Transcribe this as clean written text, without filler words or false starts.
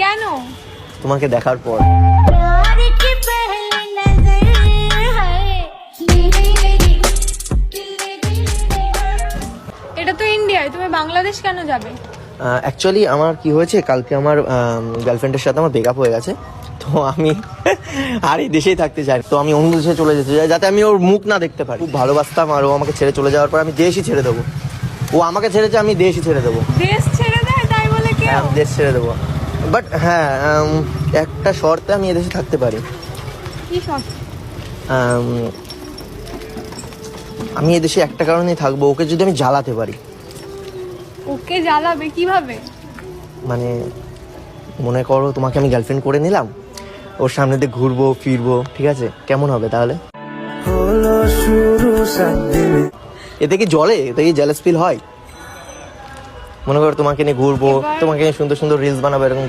কেন? তোমাকে দেখার পর। এটা তো ইন্ডিয়ায়, তুমি বাংলাদেশ কেন যাবে? অ্যাকচুয়ালি আমার কি হয়েছে, কালকে আমার গার্লফ্রেন্ডের সাথে আমার ব্রেকআপ হয়ে গেছে, তো আমি আর এই দেশেই থাকতে চাই। তো আমি অন্য দেশে চলে যেতে চাই, যাতে আমি ওর মুখ না দেখতে পারি। খুব ভালোবাসতাম, আর ও আমাকে ছেড়ে চলে যাওয়ার পর আমি দেশই ছেড়ে দেবো। ও আমাকে ছেড়েছে, আমি দেশই ছেড়ে দেবো। দেশ ছেড়ে দেয় তাই বলে কেউ? আমি দেশ ছেড়ে দেবো, বাট হ্যাঁ একটা শর্তে আমি এদেশে থাকতে পারি। কি শর্ত? আমি এদেশে একটা কারণেই থাকবো, ওকে যদি আমি জ্বালাতে পারি। ওকে জ্বালাবে কিভাবে? মানে মনে করো তোমাকে আমি গার্লফ্রেন্ড করে নিলাম, ওর সামনে দিয়ে ঘুরবো ফিরবো, ঠিক আছে? কেমন হবে তাহলে? এতে কি জলে, এতে কি জেলাস ফিল হয়? মনে করো তোমাকে নিয়ে ঘুরবো, তোমাকে নিয়ে সুন্দর সুন্দর রিলস বানাবো, এরকম